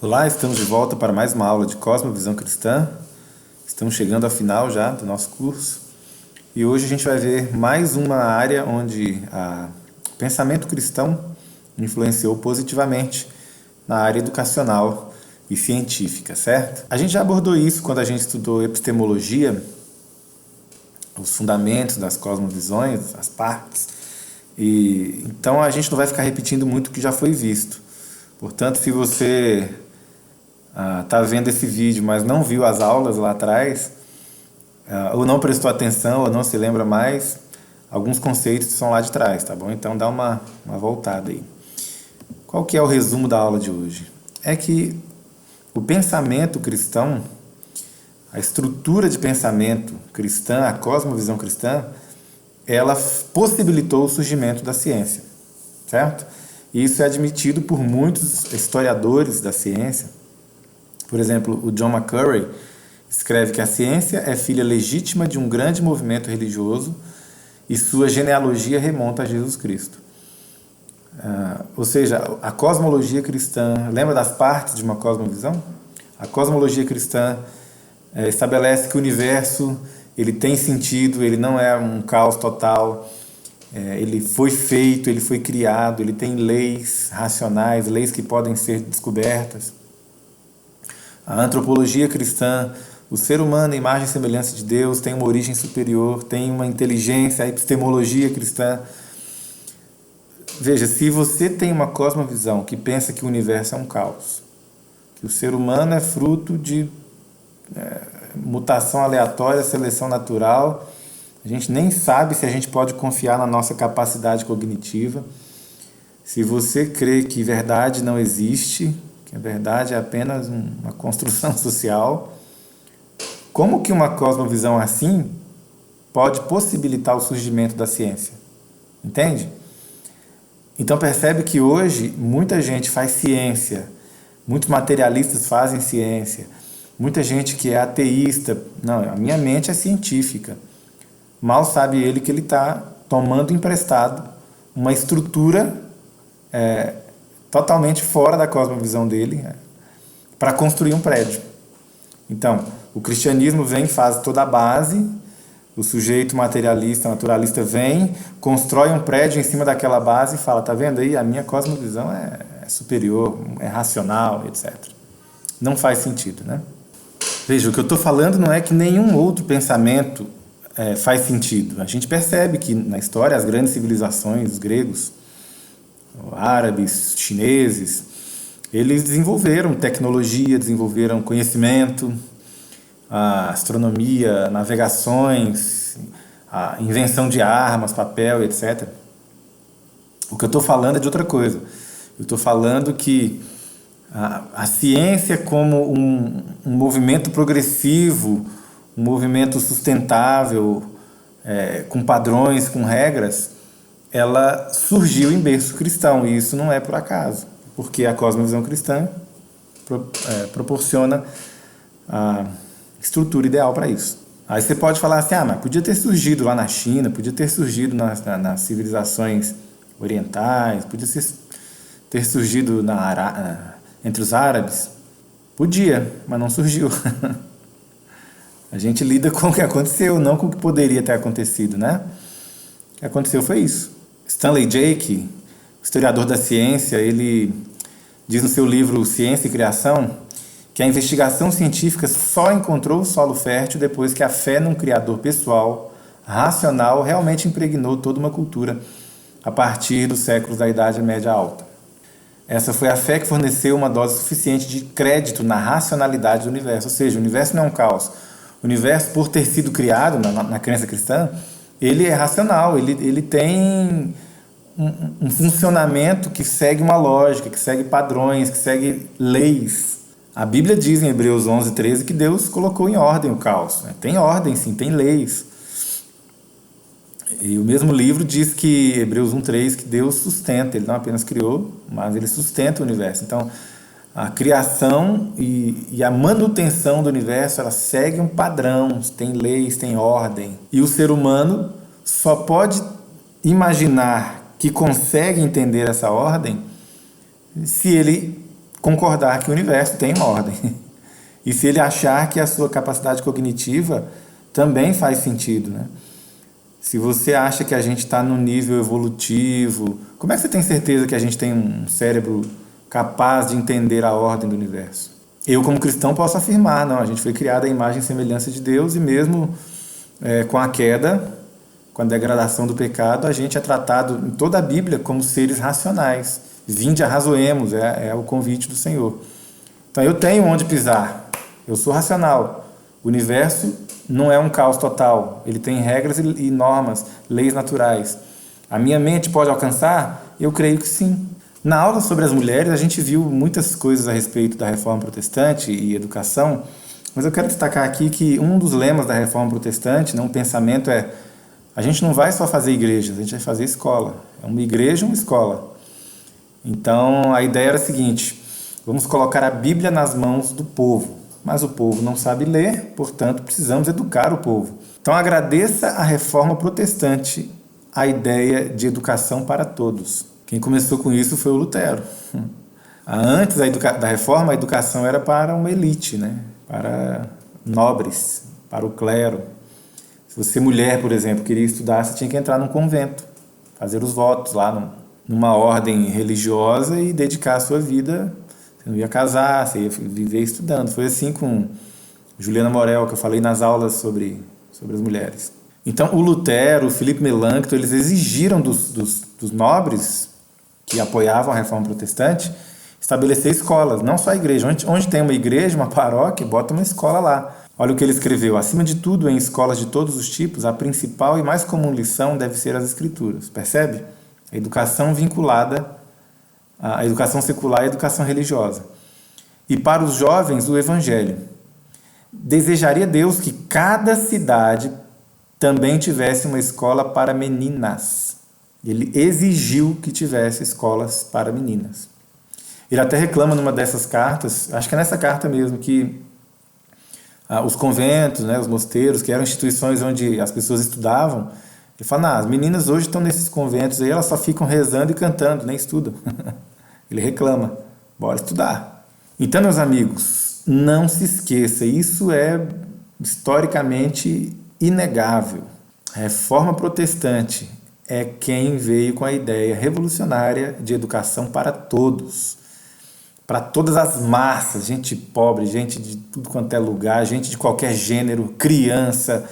Olá, estamos de volta para mais uma aula de Cosmovisão Cristã. Estamos chegando ao final já do nosso curso. E hoje a gente vai ver mais uma área onde o pensamento cristão influenciou positivamente na área educacional e científica, certo? A gente já abordou isso quando a gente estudou epistemologia, os fundamentos das cosmovisões, as partes. E então a gente não vai ficar repetindo muito o que já foi visto. Portanto, se você está vendo esse vídeo, mas não viu as aulas lá atrás, ou não prestou atenção, ou não se lembra mais, alguns conceitos são lá de trás, tá bom? Então dá uma voltada aí. Qual que é o resumo da aula de hoje? É que o pensamento cristão, a estrutura de pensamento cristã, a cosmovisão cristã, ela possibilitou o surgimento da ciência, certo? E isso é admitido por muitos historiadores da ciência. Por exemplo, o John McCurry escreve que a ciência é filha legítima de um grande movimento religioso e sua genealogia remonta a Jesus Cristo. Ou seja, a cosmologia cristã, lembra das partes de uma cosmovisão? A cosmologia cristã estabelece que o universo ele tem sentido, ele não é um caos total, ele foi feito, ele foi criado, ele tem leis racionais, leis que podem ser descobertas. A antropologia cristã, o ser humano, imagem e semelhança de Deus, tem uma origem superior, tem uma inteligência, a epistemologia cristã. Veja, se você tem uma cosmovisão que pensa que o universo é um caos, que o ser humano é fruto de mutação aleatória, seleção natural, a gente nem sabe se a gente pode confiar na nossa capacidade cognitiva. Se você crê que verdade não existe, que a verdade é apenas uma construção social, como que uma cosmovisão assim pode possibilitar o surgimento da ciência? Entende? Então percebe que hoje muita gente faz ciência, muitos materialistas fazem ciência, muita gente que é ateísta, não, a minha mente é científica. Mal sabe ele que ele está tomando emprestado uma estrutura totalmente fora da cosmovisão dele para construir um prédio. Então, o cristianismo vem e faz toda a base, o sujeito materialista, naturalista vem, constrói um prédio em cima daquela base e fala, tá vendo aí, a minha cosmovisão é superior, é racional, etc. Não faz sentido, né? Veja, o que eu estou falando não é que nenhum outro pensamento faz sentido. A gente percebe que na história as grandes civilizações, os gregos, árabes, chineses, eles desenvolveram tecnologia, desenvolveram conhecimento, a astronomia, navegações, a invenção de armas, papel, etc. O que eu estou falando é de outra coisa. Eu estou falando que a ciência como um movimento progressivo, um movimento sustentável, com padrões, com regras, ela surgiu em berço cristão, e isso não é por acaso, porque a cosmovisão cristã proporciona a estrutura ideal para isso. Aí você pode falar assim, mas podia ter surgido lá na China, podia ter surgido nas civilizações orientais, podia ter surgido entre os árabes. Podia, mas não surgiu. A gente lida com o que aconteceu, não com o que poderia ter acontecido, né? O que aconteceu foi isso. Stanley Jake, historiador da ciência, ele diz no seu livro Ciência e Criação que a investigação científica só encontrou o solo fértil depois que a fé num criador pessoal, racional, realmente impregnou toda uma cultura a partir dos séculos da Idade Média Alta. Essa foi a fé que forneceu uma dose suficiente de crédito na racionalidade do universo. Ou seja, o universo não é um caos. O universo, por ter sido criado na crença cristã, ele é racional, ele tem um funcionamento que segue uma lógica, que segue padrões, que segue leis. A Bíblia diz em Hebreus 11:13 que Deus colocou em ordem o caos. Tem ordem, sim, tem leis. E o mesmo livro diz que, Hebreus 1:3, que Deus sustenta, ele não apenas criou, mas ele sustenta o universo. Então, a criação e a manutenção do universo, ela segue um padrão, tem leis, tem ordem. E o ser humano só pode imaginar que consegue entender essa ordem se ele concordar que o universo tem uma ordem. E se ele achar que a sua capacidade cognitiva também faz sentido, né? Se você acha que a gente está no nível evolutivo, como é que você tem certeza que a gente tem um cérebro capaz de entender a ordem do universo? Eu, como cristão, posso afirmar, não, a gente foi criado à imagem e semelhança de Deus e mesmo com a queda, com a degradação do pecado, a gente é tratado em toda a Bíblia como seres racionais. Vinde, arrazoemos, é o convite do Senhor. Então eu tenho onde pisar, eu sou racional. O universo não é um caos total, ele tem regras e normas, leis naturais. A minha mente pode alcançar? Eu creio que sim. Na aula sobre as mulheres, a gente viu muitas coisas a respeito da Reforma Protestante e educação, mas eu quero destacar aqui que um dos lemas da Reforma Protestante, né, um pensamento é: a gente não vai só fazer igrejas, a gente vai fazer escola. É uma igreja, uma escola. Então, a ideia era a seguinte: vamos colocar a Bíblia nas mãos do povo. Mas o povo não sabe ler, portanto, precisamos educar o povo. Então, agradeça à Reforma Protestante a ideia de educação para todos. Quem começou com isso foi o Lutero. Antes da Reforma, a educação era para uma elite, né? Para nobres, para o clero. Se você, mulher, por exemplo, queria estudar, você tinha que entrar num convento, fazer os votos lá numa ordem religiosa e dedicar a sua vida. Você não ia casar, você ia viver estudando. Foi assim com Juliana Morel, que eu falei nas aulas sobre as mulheres. Então, o Lutero, o Filipe Melanchthon, eles exigiram dos nobres que apoiavam a Reforma Protestante estabelecer escolas, não só a igreja. Onde tem uma igreja, uma paróquia, bota uma escola lá. Olha o que ele escreveu: acima de tudo, em escolas de todos os tipos, a principal e mais comum lição deve ser as escrituras. Percebe? A educação vinculada à educação secular e à educação religiosa. E para os jovens, o evangelho. Desejaria Deus que cada cidade também tivesse uma escola para meninas. Ele exigiu que tivesse escolas para meninas. Ele até reclama numa dessas cartas, acho que é nessa carta mesmo, que os conventos, né, os mosteiros, que eram instituições onde as pessoas estudavam, ele fala: as meninas hoje estão nesses conventos aí, elas só ficam rezando e cantando, nem estudam. Ele reclama: bora estudar. Então, meus amigos, não se esqueça, isso é historicamente inegável. A Reforma Protestante é quem veio com a ideia revolucionária de educação para todos. Para todas as massas, gente pobre, gente de tudo quanto é lugar, gente de qualquer gênero, criança,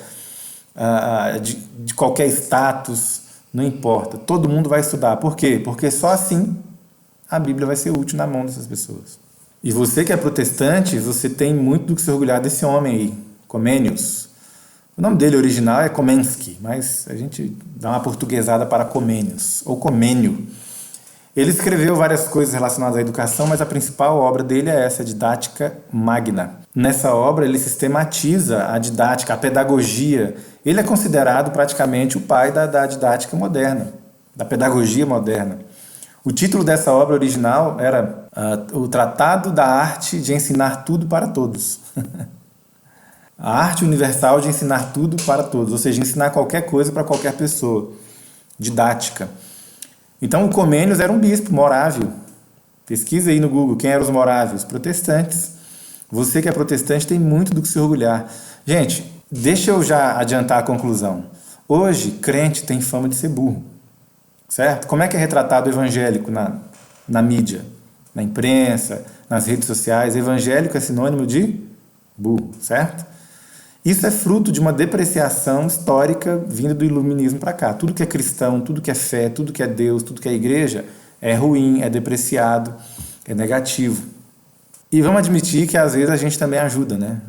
de qualquer status, não importa. Todo mundo vai estudar. Por quê? Porque só assim a Bíblia vai ser útil na mão dessas pessoas. E você que é protestante, você tem muito do que se orgulhar desse homem aí, Comênios. O nome dele original é Komensky, mas a gente dá uma portuguesada para Comênios, ou Comênio. Ele escreveu várias coisas relacionadas à educação, mas a principal obra dele é essa, Didática Magna. Nessa obra ele sistematiza a didática, a pedagogia. Ele é considerado praticamente o pai da didática moderna, da pedagogia moderna. O título dessa obra original era O Tratado da Arte de Ensinar Tudo para Todos. A arte universal de ensinar tudo para todos, ou seja, ensinar qualquer coisa para qualquer pessoa. Didática. Então, o Comênios era um bispo morávio. Pesquisa aí no Google quem eram os morávios. Protestantes. Você que é protestante tem muito do que se orgulhar. Gente, deixa eu já adiantar a conclusão. Hoje, crente tem fama de ser burro. Certo? Como é que é retratado o evangélico na mídia? Na imprensa, nas redes sociais? Evangélico é sinônimo de burro, certo? Isso é fruto de uma depreciação histórica vinda do iluminismo para cá. Tudo que é cristão, tudo que é fé, tudo que é Deus, tudo que é igreja é ruim, é depreciado, é negativo. E vamos admitir que às vezes a gente também ajuda, né?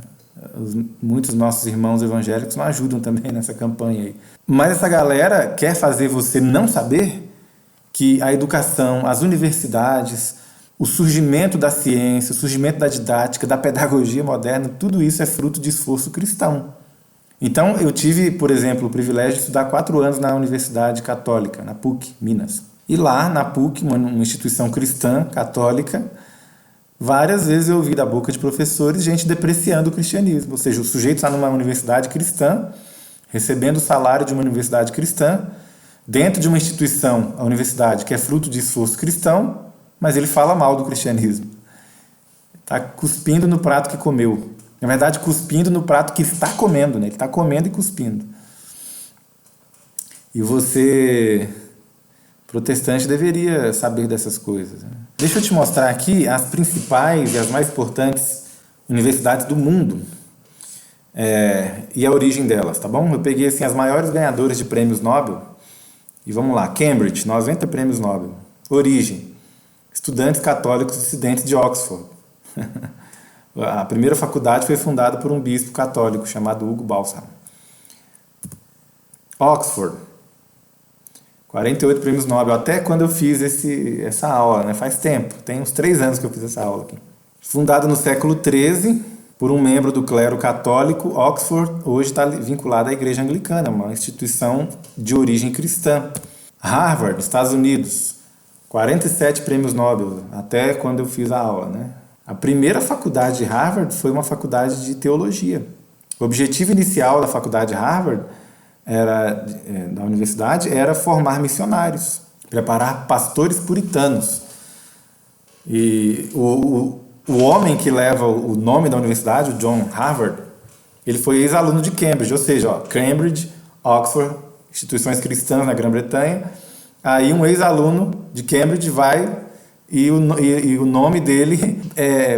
Muitos nossos irmãos evangélicos não ajudam também nessa campanha aí. Mas essa galera quer fazer você não saber que a educação, as universidades, o surgimento da ciência, o surgimento da didática, da pedagogia moderna, tudo isso é fruto de esforço cristão. Então, eu tive, por exemplo, o privilégio de estudar 4 anos na Universidade Católica, na PUC, Minas. E lá, na PUC, uma instituição cristã, católica, várias vezes eu ouvi da boca de professores gente depreciando o cristianismo. Ou seja, o sujeito está numa universidade cristã, recebendo o salário de uma universidade cristã, dentro de uma instituição, a universidade, que é fruto de esforço cristão, mas ele fala mal do cristianismo. Está cuspindo no prato que comeu. Na verdade, cuspindo no prato que está comendo, né? Ele está comendo e cuspindo. E você, protestante, deveria saber dessas coisas, né? Deixa eu te mostrar aqui as principais e as mais importantes universidades do mundo. E a origem delas, tá bom? Eu peguei assim, as maiores ganhadoras de prêmios Nobel. E vamos lá. Cambridge, 90 prêmios Nobel. Origem: estudantes católicos dissidentes de Oxford. A primeira faculdade foi fundada por um bispo católico chamado Hugo Balsam. Oxford, 48 prêmios Nobel. Até quando eu fiz essa aula, né? Faz tempo. Tem uns 3 anos que eu fiz essa aula aqui. Fundada no século XIII por um membro do clero católico, Oxford hoje está vinculada à Igreja Anglicana, uma instituição de origem cristã. Harvard, Estados Unidos, 47 prêmios Nobel, até quando eu fiz a aula, né? A primeira faculdade de Harvard foi uma faculdade de teologia. O objetivo inicial da faculdade de Harvard, da universidade, era formar missionários, preparar pastores puritanos. E o homem que leva o nome da universidade, o John Harvard, ele foi ex-aluno de Cambridge, ou seja, Cambridge, Oxford, instituições cristãs na Grã-Bretanha. Aí um ex-aluno de Cambridge vai e o nome dele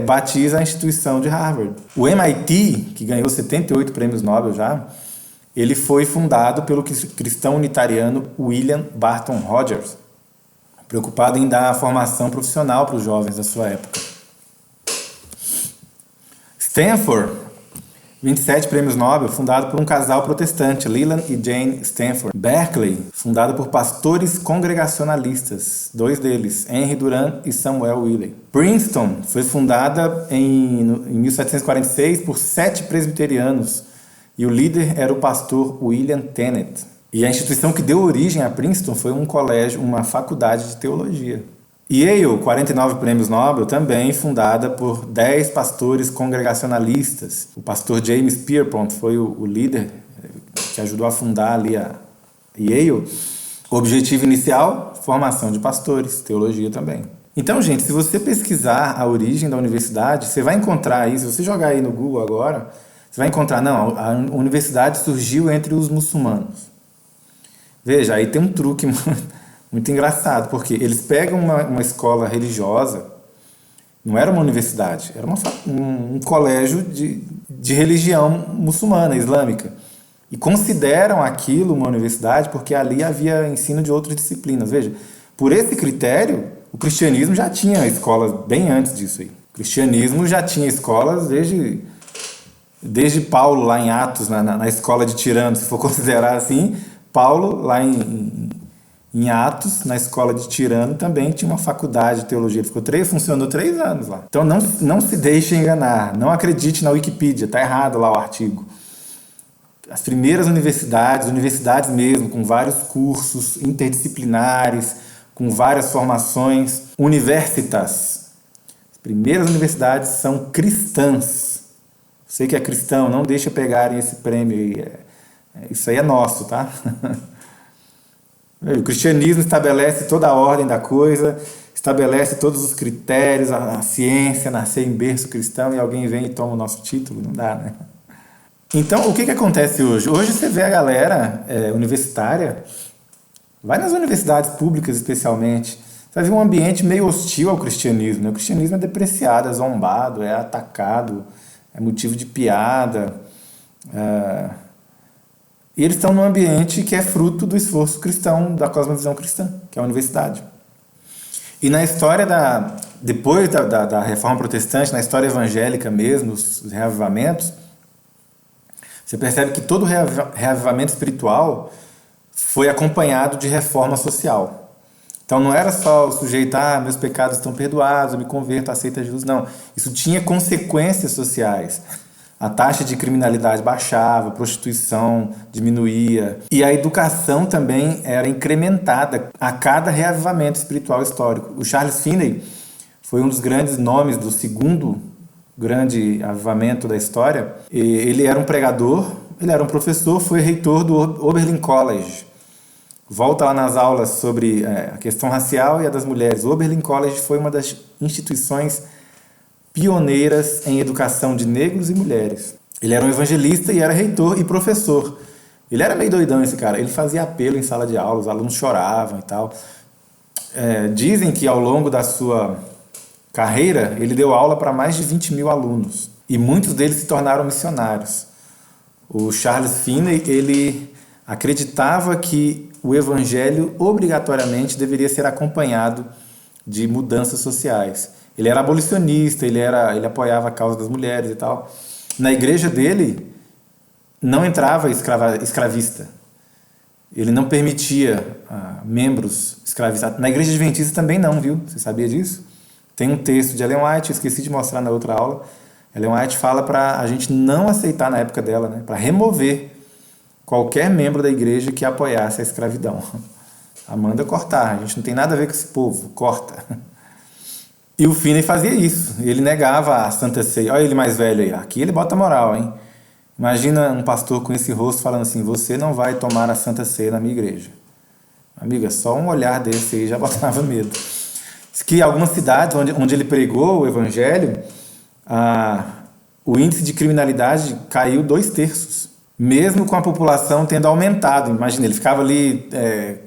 batiza a instituição de Harvard. O MIT, que ganhou 78 prêmios Nobel já, ele foi fundado pelo cristão unitariano William Barton Rogers, preocupado em dar formação profissional para os jovens da sua época. Stanford, 27 prêmios Nobel, fundado por um casal protestante, Leland e Jane Stanford. Berkeley, fundado por pastores congregacionalistas, 2 deles, Henry Durant e Samuel Willey. Princeton foi fundada em 1746 por 7 presbiterianos e o líder era o pastor William Tennant. E a instituição que deu origem a Princeton foi um colégio, uma faculdade de teologia. Yale, 49 prêmios Nobel, também fundada por 10 pastores congregacionalistas. O pastor James Pierpont foi o líder que ajudou a fundar ali a Yale. O objetivo inicial, formação de pastores, teologia também. Então, gente, se você pesquisar a origem da universidade, você vai encontrar aí, se você jogar aí no Google agora, você vai encontrar, não, a universidade surgiu entre os muçulmanos. Veja, aí tem um truque muito engraçado, porque eles pegam uma escola religiosa, não era uma universidade, era um colégio de religião muçulmana, islâmica, e consideram aquilo uma universidade porque ali havia ensino de outras disciplinas. Veja, por esse critério, o cristianismo já tinha escolas bem antes disso aí. O cristianismo já tinha escolas desde Paulo, lá em Atos, na escola de Tirano, se for considerar assim. Paulo, lá em Atos, na escola de Tirano, também tinha uma faculdade de teologia. Ele funcionou 3 anos lá. Então não se deixe enganar, não acredite na Wikipedia, está errado lá o artigo. As primeiras universidades mesmo, com vários cursos interdisciplinares, com várias formações, universitas. As primeiras universidades são cristãs. Você que é cristão, não deixa pegarem esse prêmio aí. Isso aí é nosso, tá? O cristianismo estabelece toda a ordem da coisa, estabelece todos os critérios, a ciência, nascer em berço cristão, e alguém vem e toma o nosso título, não dá, né? Então, o que acontece hoje? Hoje você vê a galera universitária, vai nas universidades públicas especialmente, você vai ver um ambiente meio hostil ao cristianismo, né? O cristianismo é depreciado, é zombado, é atacado, é motivo de piada, e eles estão num ambiente que é fruto do esforço cristão, da cosmovisão cristã, que é a universidade. E na história depois da Reforma Protestante, na história evangélica mesmo, os reavivamentos, você percebe que todo reavivamento espiritual foi acompanhado de reforma social. Então não era só o sujeito, meus pecados estão perdoados, eu me converto, aceito Jesus. Não, isso tinha consequências sociais. A taxa de criminalidade baixava, a prostituição diminuía. E a educação também era incrementada a cada reavivamento espiritual histórico. O Charles Finney foi um dos grandes nomes do segundo grande avivamento da história. Ele era um pregador, ele era um professor, foi reitor do Oberlin College. Volta lá nas aulas sobre a questão racial e a das mulheres. O Oberlin College foi uma das instituições pioneiras em educação de negros e mulheres. Ele era um evangelista e era reitor e professor. Ele era meio doidão esse cara. Ele fazia apelo em sala de aula, os alunos choravam e tal. Dizem que ao longo da sua carreira, ele deu aula para mais de 20 mil alunos. E muitos deles se tornaram missionários. O Charles Finney, ele acreditava que o evangelho obrigatoriamente deveria ser acompanhado de mudanças sociais. Ele era abolicionista, ele apoiava a causa das mulheres e tal. Na igreja dele não entrava escravista. Ele não permitia membros escravizados. Na igreja adventista também não, viu? Você sabia disso? Tem um texto de Ellen White, eu esqueci de mostrar na outra aula. Ellen White fala para a gente não aceitar na época dela, né? Para remover qualquer membro da igreja que apoiasse a escravidão. Manda cortar, a gente não tem nada a ver com esse povo, corta. E o Finney fazia isso, ele negava a Santa Ceia. Olha ele mais velho aí, aqui ele bota moral, hein? Imagina um pastor com esse rosto falando assim, você não vai tomar a Santa Ceia na minha igreja. Amiga, só um olhar desse aí já botava medo. Diz que em algumas cidades onde ele pregou o evangelho, o índice de criminalidade caiu 2/3, mesmo com a população tendo aumentado. Imagina, ele ficava ali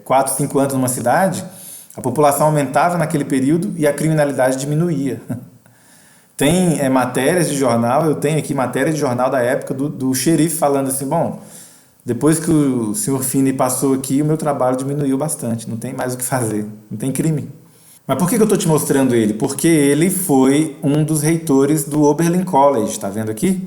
4, 5 anos numa cidade, a população aumentava naquele período e a criminalidade diminuía. Tem matérias de jornal, eu tenho aqui matérias de jornal da época do xerife falando assim, bom, depois que o senhor Finney passou aqui, o meu trabalho diminuiu bastante, não tem mais o que fazer, não tem crime. Mas por que eu estou te mostrando ele? Porque ele foi um dos reitores do Oberlin College, está vendo aqui?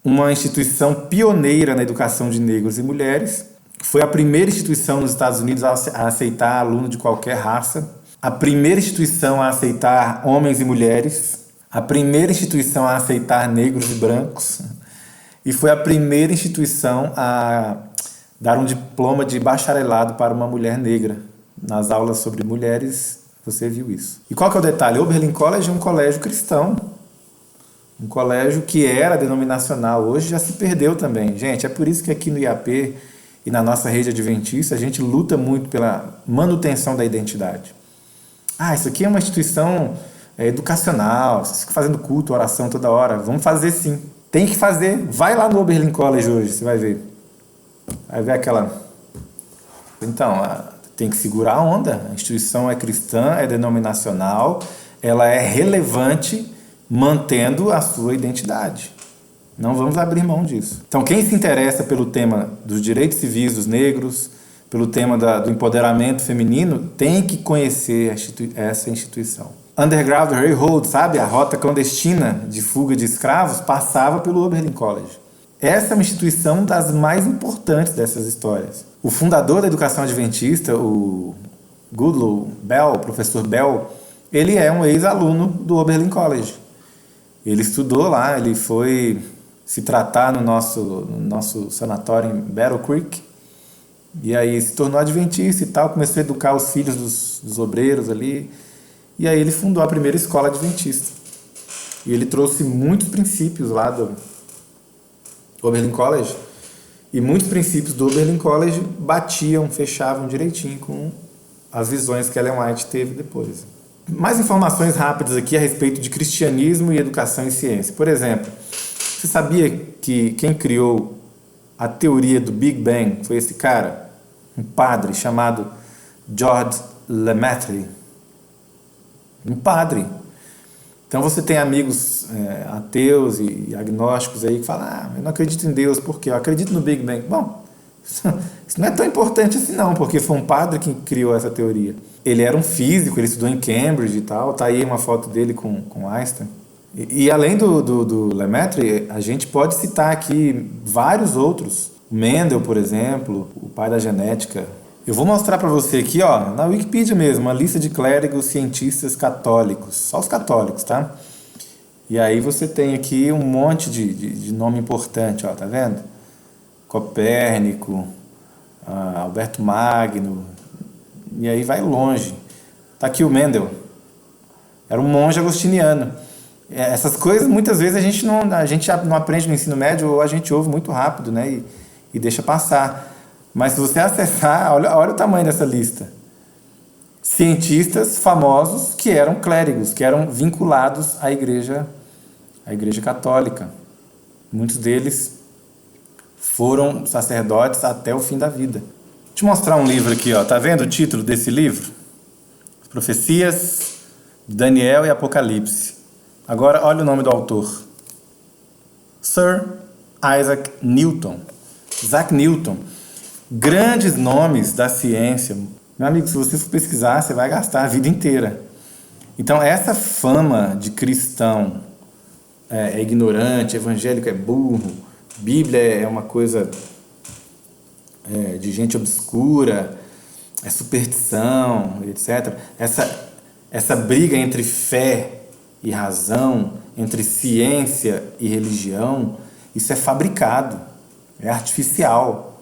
Uma instituição pioneira na educação de negros e mulheres. Foi a primeira instituição nos Estados Unidos a aceitar aluno de qualquer raça. A primeira instituição a aceitar homens e mulheres. A primeira instituição a aceitar negros e brancos. E foi a primeira instituição a dar um diploma de bacharelado para uma mulher negra. Nas aulas sobre mulheres, você viu isso. E qual que é o detalhe? O Oberlin College é um colégio cristão. Um colégio que era denominacional. Hoje já se perdeu também. Gente, é por isso que aqui no IAP e na nossa rede adventista, a gente luta muito pela manutenção da identidade. Isso aqui é uma instituição educacional. Vocês ficam fazendo culto, oração toda hora. Vamos fazer sim. Tem que fazer. Vai lá no Oberlin College hoje, você vai ver. Vai ver aquela... Então, tem que segurar a onda. A instituição é cristã, é denominacional, ela é relevante, mantendo a sua identidade. Não vamos abrir mão disso. Então, quem se interessa pelo tema dos direitos civis dos negros, pelo tema do empoderamento feminino, tem que conhecer essa instituição. Underground Railroad, sabe? A rota clandestina de fuga de escravos passava pelo Oberlin College. Essa é uma instituição das mais importantes dessas histórias. O fundador da educação adventista, o Goodloe Bell, o professor Bell, ele é um ex-aluno do Oberlin College. Ele estudou lá, ele foi se tratar no nosso sanatório em Battle Creek, e aí se tornou adventista e tal, começou a educar os filhos dos obreiros ali, e aí ele fundou a primeira escola adventista. E ele trouxe muitos princípios lá do Oberlin College, e muitos princípios do Oberlin College fechavam direitinho com as visões que Ellen White teve depois. Mais informações rápidas aqui a respeito de cristianismo e educação e ciência. Por exemplo, você sabia que quem criou a teoria do Big Bang foi esse cara? Um padre chamado George Lemaitre. Um padre. Então você tem amigos ateus e agnósticos aí que falam, eu não acredito em Deus, por quê? Eu acredito no Big Bang. Bom, isso não é tão importante assim não, porque foi um padre que criou essa teoria. Ele era um físico, ele estudou em Cambridge e tal, tá aí uma foto dele com Einstein. E além do Lemaitre, a gente pode citar aqui vários outros. Mendel, por exemplo, o pai da genética. Eu vou mostrar para você aqui, na Wikipedia mesmo, uma lista de clérigos cientistas católicos. Só os católicos, tá? E aí você tem aqui um monte de nome importante, tá vendo? Copérnico, Alberto Magno, e aí vai longe. Tá aqui o Mendel. Era um monge agostiniano. Essas coisas, muitas vezes, a gente não aprende no ensino médio, ou a gente ouve muito rápido, né? E deixa passar. Mas se você acessar, olha o tamanho dessa lista. cientistas famosos que eram clérigos, que eram vinculados à Igreja Católica. Muitos deles foram sacerdotes até o fim da vida. Vou te mostrar um livro aqui, ó. Tá vendo o título desse livro? Profecias de Daniel e Apocalipse. Agora, olha o nome do autor. Sir Isaac Newton. Isaac Newton. Grandes nomes da ciência. Meu amigo, se você for pesquisar, você vai gastar a vida inteira. Então, essa fama de cristão é ignorante, evangélico é burro, Bíblia é uma coisa de gente obscura, é superstição, etc. Essa briga entre fé e razão, entre ciência e religião, isso é fabricado, é artificial.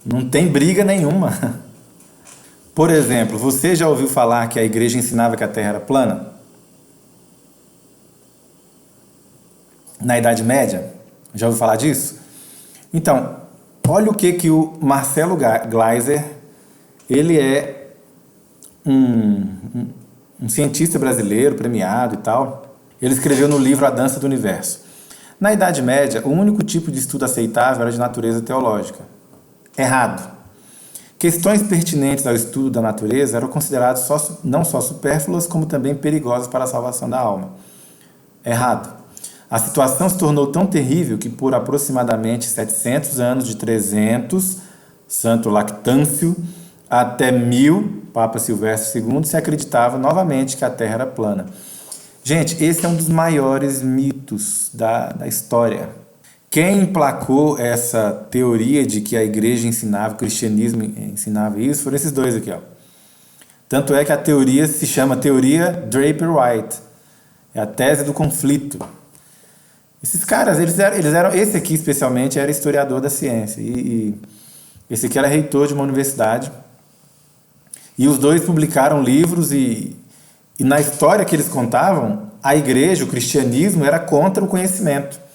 Não tem briga nenhuma. Por exemplo, você já ouviu falar que a igreja ensinava que a Terra era plana? Na Idade Média? Já ouviu falar disso? Então, olha o que o Marcelo Gleiser, ele é um cientista brasileiro, premiado e tal. Ele escreveu no livro A Dança do Universo. Na Idade Média, o único tipo de estudo aceitável era de natureza teológica. Errado. Questões pertinentes ao estudo da natureza eram consideradas não só supérfluas, como também perigosas para a salvação da alma. Errado. A situação se tornou tão terrível que por aproximadamente 700 anos, de 300, Santo Lactâncio, até 1000, Papa Silvestre II, se acreditava novamente que a Terra era plana. Gente, esse é um dos maiores mitos da história. Quem emplacou essa teoria de que a igreja ensinava, o cristianismo ensinava isso, foram esses dois aqui, ó. Tanto é que a teoria se chama Teoria Draper-White. É a tese do conflito. Esses caras, eles eram, esse aqui especialmente era historiador da ciência, e esse aqui era reitor de uma universidade, e os dois publicaram livros, e na história que eles contavam, a igreja, o cristianismo, era contra o conhecimento.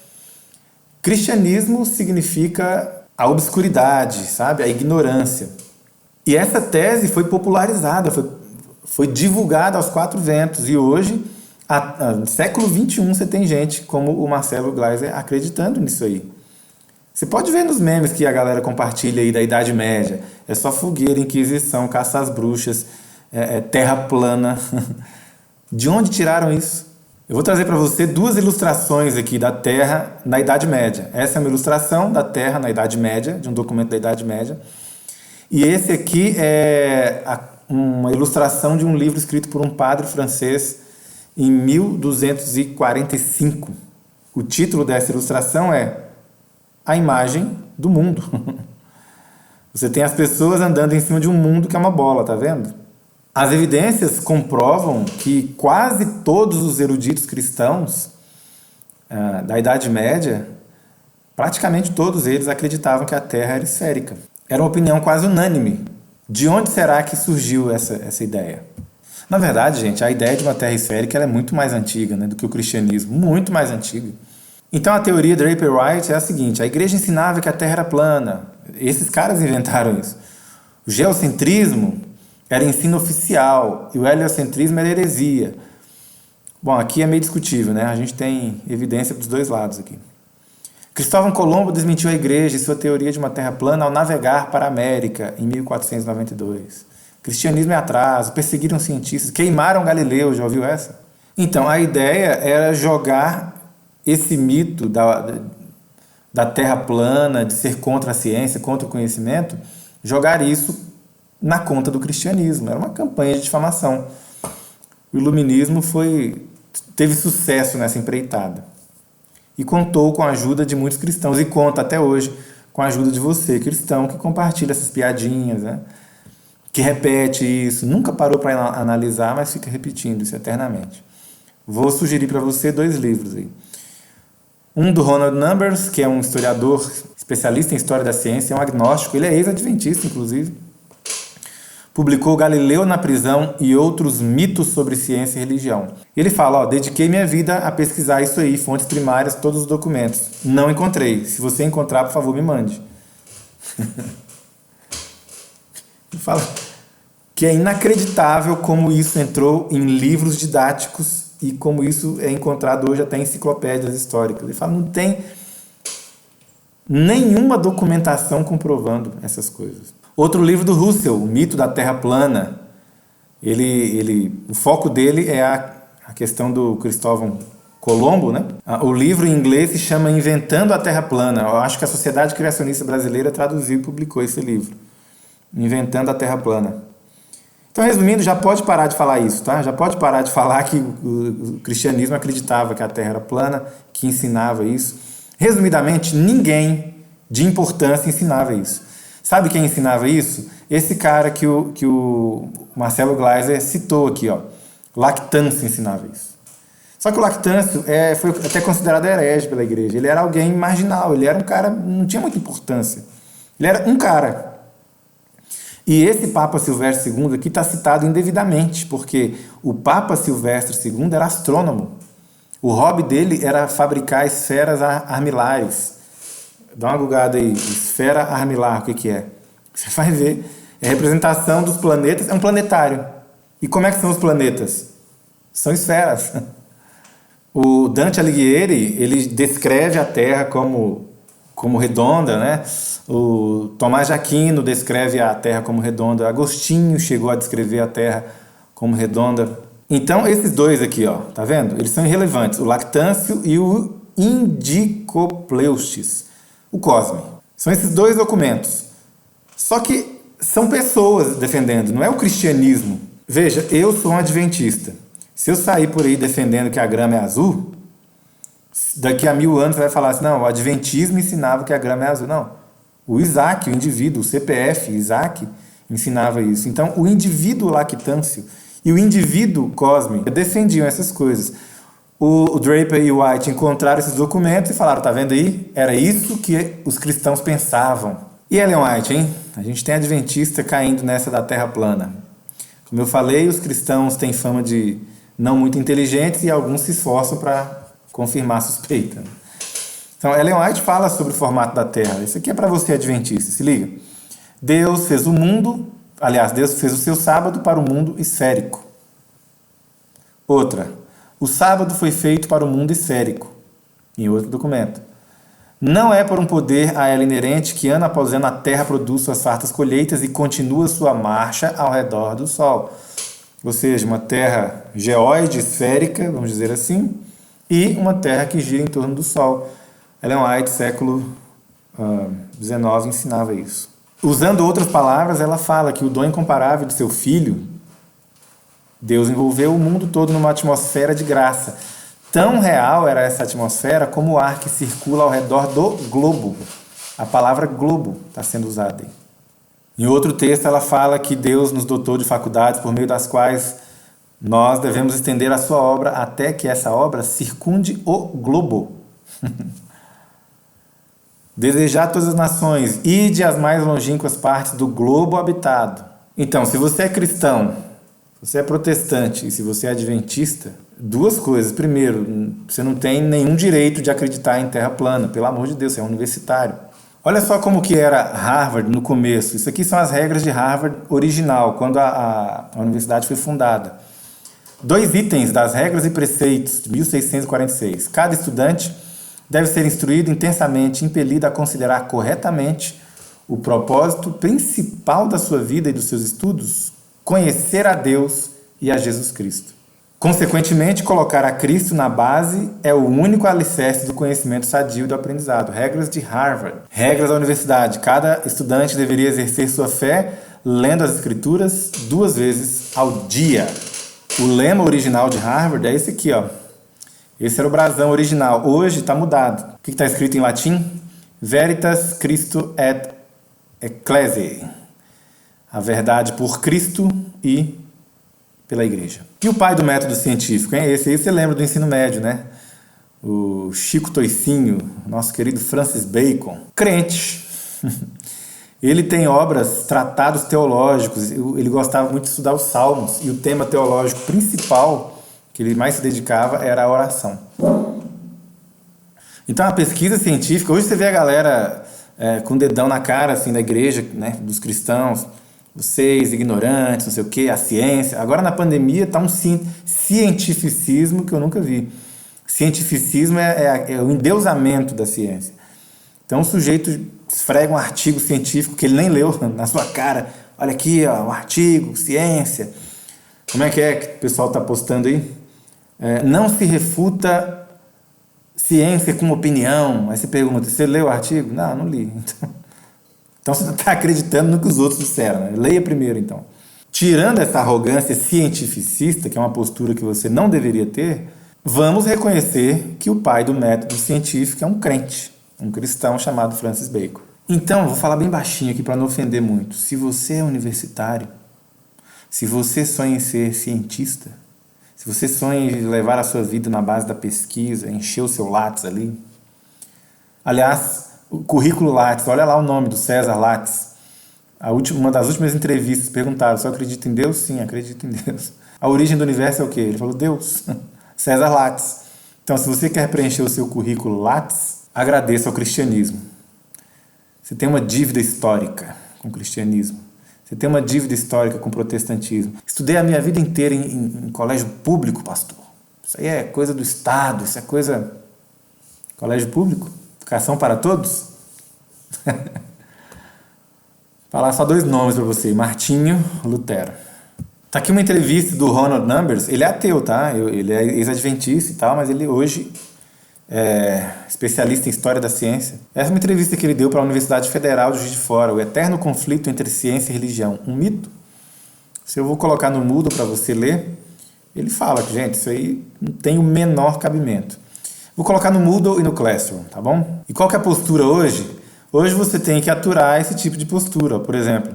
Cristianismo significa a obscuridade, sabe? A ignorância. E essa tese foi popularizada, foi divulgada aos quatro ventos, e hoje, no século XXI, você tem gente como o Marcelo Gleiser acreditando nisso aí. Você pode ver nos memes que a galera compartilha aí da Idade Média. É só fogueira, inquisição, caça às bruxas, terra plana. De onde tiraram isso? Eu vou trazer para você duas ilustrações aqui da Terra na Idade Média. Essa é uma ilustração da Terra na Idade Média, de um documento da Idade Média. E esse aqui é uma ilustração de um livro escrito por um padre francês em 1245. O título dessa ilustração é A Imagem do Mundo. Você tem as pessoas andando em cima de um mundo que é uma bola, tá vendo? As evidências comprovam que quase todos os eruditos cristãos da Idade Média, praticamente todos eles acreditavam que a Terra era esférica. Era uma opinião quase unânime. De onde será que surgiu essa ideia? Na verdade, gente, a ideia de uma Terra esférica ela é muito mais antiga, né, do que o cristianismo, muito mais antiga. Então a teoria Draper-White é a seguinte: a igreja ensinava que a Terra era plana. Esses caras inventaram isso. O geocentrismo era ensino oficial e o heliocentrismo era heresia. Bom, aqui é meio discutível, né? A gente tem evidência dos dois lados aqui. Cristóvão Colombo desmentiu a igreja e sua teoria de uma terra plana ao navegar para a América em 1492. Cristianismo é atraso, perseguiram cientistas, queimaram Galileu, já ouviu essa? Então, a ideia era jogar esse mito da terra plana, de ser contra a ciência, contra o conhecimento, jogar isso na conta do cristianismo. Era uma campanha de difamação. O iluminismo teve sucesso nessa empreitada. E contou com a ajuda de muitos cristãos, e conta até hoje com a ajuda de você, cristão, que compartilha essas piadinhas, né? Que repete isso, nunca parou para analisar, mas fica repetindo isso eternamente. Vou sugerir para você dois livros aí. Um do Ronald Numbers, que é um historiador especialista em história da ciência, é um agnóstico, ele é ex-adventista, inclusive. Publicou Galileu na prisão e outros mitos sobre ciência e religião. Ele fala, dediquei minha vida a pesquisar isso aí, fontes primárias, todos os documentos. Não encontrei. Se você encontrar, por favor, me mande. Fala, Porque é inacreditável como isso entrou em livros didáticos e como isso é encontrado hoje até em enciclopédias históricas. Ele fala, não tem nenhuma documentação comprovando essas coisas. Outro livro do Russell, O Mito da Terra Plana, o foco dele é a questão do Cristóvão Colombo, né? O livro em inglês se chama Inventando a Terra Plana. Eu acho que a Sociedade Criacionista Brasileira traduziu e publicou esse livro. Inventando a Terra Plana. Então, resumindo, já pode parar de falar isso, tá? Já pode parar de falar que o cristianismo acreditava que a Terra era plana, que ensinava isso. Resumidamente, ninguém de importância ensinava isso. Sabe quem ensinava isso? Esse cara que o Marcelo Gleiser citou aqui, ó. Lactâncio ensinava isso. Só que o Lactâncio foi até considerado herege pela igreja. Ele era alguém marginal, ele era um cara, não tinha muita importância. Ele era um cara. E esse Papa Silvestre II aqui está citado indevidamente, porque o Papa Silvestre II era astrônomo. O hobby dele era fabricar esferas armilares. Dá uma googada aí, esfera armilar, o que é? Você vai ver, é a representação dos planetas, é um planetário. E como é que são os planetas? São esferas. O Dante Alighieri, ele descreve a Terra como redonda, né? O Tomás de Aquino descreve a Terra como redonda. Agostinho chegou a descrever a Terra como redonda. Então, esses dois aqui, ó, tá vendo? Eles são irrelevantes. O Lactâncio e o Indicopleustes, o Cosme. São esses dois documentos. Só que são pessoas defendendo, não é o cristianismo. Veja, eu sou um adventista. Se eu sair por aí defendendo que a grama é azul, daqui a 1000 anos você vai falar assim, não, o adventismo ensinava que a grama é azul. Não, o Isaac, o indivíduo, o CPF, Isaac, ensinava isso. Então, o indivíduo Lactâncio e o indivíduo Cosme defendiam essas coisas. O Draper e o White encontraram esses documentos e falaram, tá vendo aí? Era isso que os cristãos pensavam. E Ellen White, hein? A gente tem adventista caindo nessa da terra plana. Como eu falei, os cristãos têm fama de não muito inteligentes e alguns se esforçam para confirmar a suspeita. Então, Ellen White fala sobre o formato da Terra. Isso aqui é para você, adventista, se liga. Deus fez o mundo, aliás, Deus fez o seu sábado para o mundo esférico. Outra, o sábado foi feito para o mundo esférico. Em outro documento. Não é por um poder a ela inerente que ano após ano a Terra produz suas fartas colheitas e continua sua marcha ao redor do Sol. Ou seja, uma Terra geóide, esférica, vamos dizer assim, e uma Terra que gira em torno do Sol. Ellen White, século XIX, ensinava isso. Usando outras palavras, ela fala que o dom incomparável de seu Filho, Deus envolveu o mundo todo numa atmosfera de graça. Tão real era essa atmosfera como o ar que circula ao redor do globo. A palavra globo está sendo usada aí. Em outro texto, ela fala que Deus nos dotou de faculdades por meio das quais nós devemos estender a sua obra até que essa obra circunde o globo. Desejar todas as nações, ide às mais longínquas partes do globo habitado. Então, se você é cristão, se você é protestante e se você é adventista, duas coisas. Primeiro, você não tem nenhum direito de acreditar em terra plana, pelo amor de Deus, você é um universitário. Olha só como que era Harvard no começo. Isso aqui são as regras de Harvard original, quando a universidade foi fundada. 2 itens das regras e preceitos de 1646. Cada estudante deve ser instruído intensamente, impelido a considerar corretamente o propósito principal da sua vida e dos seus estudos, conhecer a Deus e a Jesus Cristo. Consequentemente, colocar a Cristo na base é o único alicerce do conhecimento sadio e do aprendizado. Regras de Harvard. Regras da universidade. Cada estudante deveria exercer sua fé lendo as Escrituras 2 vezes ao dia. O lema original de Harvard é esse aqui, ó. Esse era o brasão original. Hoje está mudado. O que está escrito em latim? Veritas Christo et Ecclesiae. A verdade por Cristo e pela igreja. E o pai do método científico, hein? Esse aí você lembra do ensino médio, né? O Chico Toicinho, nosso querido Francis Bacon. Crente. Ele tem obras, tratados teológicos, ele gostava muito de estudar os salmos, e o tema teológico principal que ele mais se dedicava era a oração. Então a pesquisa científica, hoje você vê a galera com o dedão na cara assim, da igreja, né, dos cristãos, vocês ignorantes, não sei o quê, a ciência. Agora na pandemia está um cientificismo que eu nunca vi. Cientificismo é o endeusamento da ciência. Então o sujeito esfrega um artigo científico que ele nem leu na sua cara. Olha aqui, ó, um artigo, ciência. Como é que o pessoal está postando aí? Não se refuta ciência com opinião. Aí você pergunta, você leu o artigo? Não, não li. Então você está acreditando no que os outros disseram, né? Leia primeiro, então. Tirando essa arrogância cientificista, que é uma postura que você não deveria ter, vamos reconhecer que o pai do método científico é um crente, um cristão chamado Francis Bacon. Então, vou falar bem baixinho aqui para não ofender muito. Se você é universitário, se você sonha em ser cientista, se você sonha em levar a sua vida na base da pesquisa, encher o seu Lattes ali. Aliás, o currículo Lattes, olha lá o nome do César Lattes. Uma das últimas entrevistas perguntaram, você acredita em Deus? Sim, acredito em Deus. A origem do universo é o quê? Ele falou, Deus. César Lattes. Então, se você quer preencher o seu currículo Lattes, agradeça ao cristianismo. Você tem uma dívida histórica com o cristianismo. Você tem uma dívida histórica com o protestantismo. Estudei a minha vida inteira em colégio público, pastor. Isso aí é coisa do Estado, isso é coisa... Colégio público? Educação para todos? Falar só 2 nomes para você, Martinho Lutero. Tá aqui uma entrevista do Ronald Numbers, ele é ateu, tá? Ele é ex-adventista e tal, mas ele hoje é especialista em História da Ciência. Essa é uma entrevista que ele deu para a Universidade Federal de Juiz de Fora, o eterno conflito entre ciência e religião, um mito? Se eu vou colocar no mudo para você ler, ele fala que, gente, isso aí não tem o menor cabimento. Vou colocar no Moodle e no Classroom, tá bom? E qual que é a postura hoje? Hoje você tem que aturar esse tipo de postura. Por exemplo,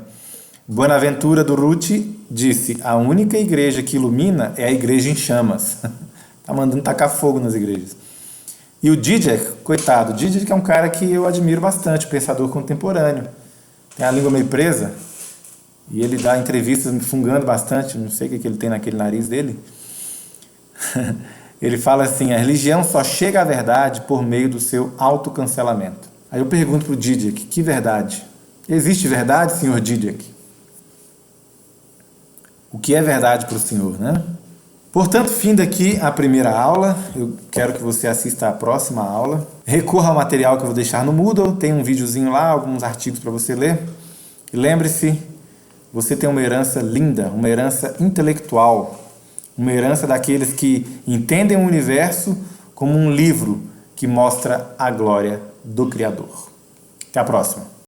Bonaventura Durruti disse, a única igreja que ilumina é a igreja em chamas. Tá mandando tacar fogo nas igrejas. E o Zizek, coitado, o Zizek é um cara que eu admiro bastante, pensador contemporâneo. Tem a língua meio presa e ele dá entrevistas me fungando bastante, não sei o que ele tem naquele nariz dele. Ele fala assim, a religião só chega à verdade por meio do seu autocancelamento. Aí eu pergunto para o Zizek, que verdade? Existe verdade, senhor Zizek? O que é verdade para o senhor, né? Portanto, fim daqui a primeira aula. Eu quero que você assista à próxima aula. Recorra ao material que eu vou deixar no Moodle. Tem um videozinho lá, alguns artigos para você ler. E lembre-se, você tem uma herança linda, uma herança intelectual. Uma herança daqueles que entendem o universo como um livro que mostra a glória do Criador. Até a próxima.